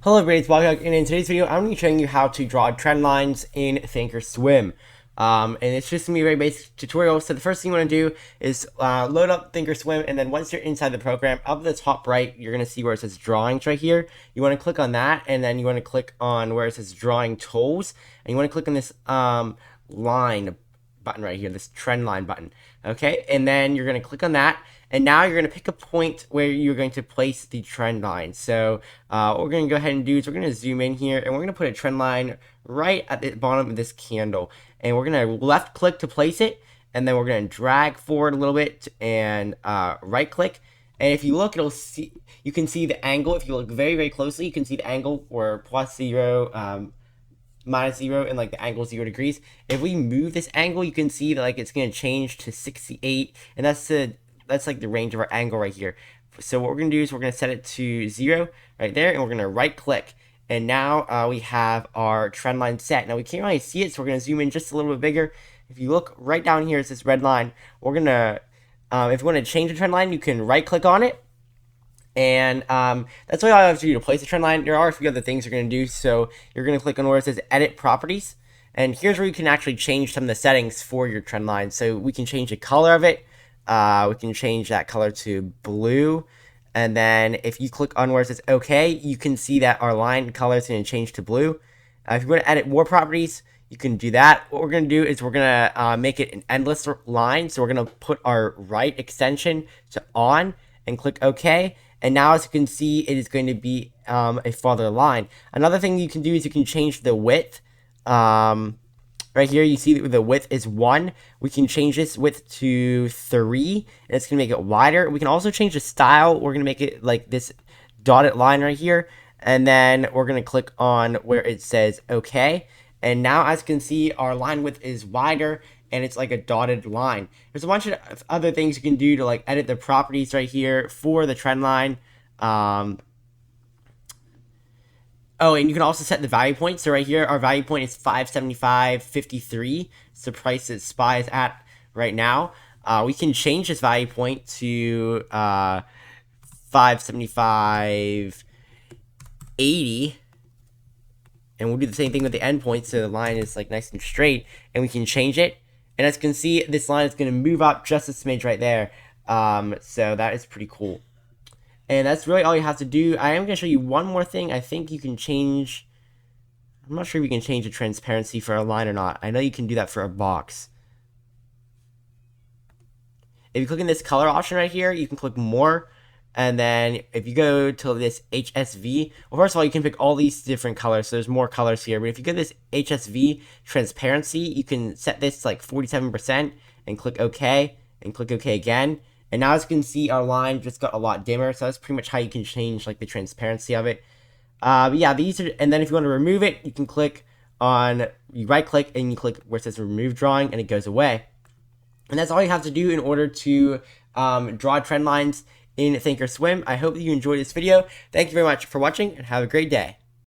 Hello everybody, it's Blog, and in today's video, I'm going to be showing you how to draw trend lines in ThinkOrSwim. And it's just going to be a very basic tutorial. So the first thing you want to do is load up ThinkOrSwim, and then once you're inside the program, up at the top right, you're going to see where it says drawings right here. You want to click on that, and then you want to click on where it says drawing tools, and you want to click on this line button right here, this trend line button. Okay, and then you're going to click on that, and now you're going to pick a point where you're going to place the trend line. So what we're going to go ahead and do is we're going to zoom in here, and we're going to put a trend line right at the bottom of this candle, and we're going to left click to place it, and then we're going to drag forward a little bit and right click. And if you look, you can see the angle. If you look very closely, you can see the angle where plus 0, minus 0, and like the angle 0 degrees. If we move this angle, you can see that like it's going to change to 68, and that's like the range of our angle right here. So what we're going to do is we're going to set it to 0 right there, and we're going to right click, and now we have our trend line set. Now we can't really see it, so we're going to zoom in just a little bit bigger. If you look right down here, it's this red line. We're going to if you want to change the trend line, you can right click on it, and that's really all I have to do to place the trend line. There are a few other things you're going to do. So you're going to click on where it says edit properties, and here's where you can actually change some of the settings for your trend line. So we can change the color of it. We can change that color to blue, and then if you click on where it says OK, you can see that our line color is going to change to blue. If you want to edit more properties, you can do that. What we're going to do is we're going to make it an endless line. So we're going to put our right extension to on and click OK. And now, as you can see, it is going to be a farther line. Another thing you can do is you can change the width. Right here, you see that the width is 1. We can change this width to 3, and it's going to make it wider. We can also change the style. We're going to make it like this dotted line right here, and then we're going to click on where it says OK. And now, as you can see, our line width is wider, and it's like a dotted line. There's a bunch of other things you can do to like edit the properties right here for the trend line. Oh, and you can also set the value point. So right here, our value point is 575.53. It's the price that SPY is at right now. We can change this value point to 575.80. And we'll do the same thing with the endpoint, so the line is like nice and straight, and we can change it. And as you can see, this line is going to move up just a smidge right there. So that is pretty cool. And that's really all you have to do. I am going to show you one more thing. I think you can change... I'm not sure if you can change the transparency for a line or not. I know you can do that for a box. If you click in this color option right here, you can click more. And then if you go to this HSV, well, first of all, you can pick all these different colors. So there's more colors here. But if you go to this HSV transparency, you can set this to like 47% and click OK and click OK again. And now, as you can see, our line just got a lot dimmer. So that's pretty much how you can change like the transparency of it. But yeah, these are, and then if you want to remove it, you can click on, you right click and you click where it says remove drawing, and it goes away. And that's all you have to do in order to draw trend lines in ThinkOrSwim. I hope that you enjoyed this video. Thank you very much for watching, and have a great day.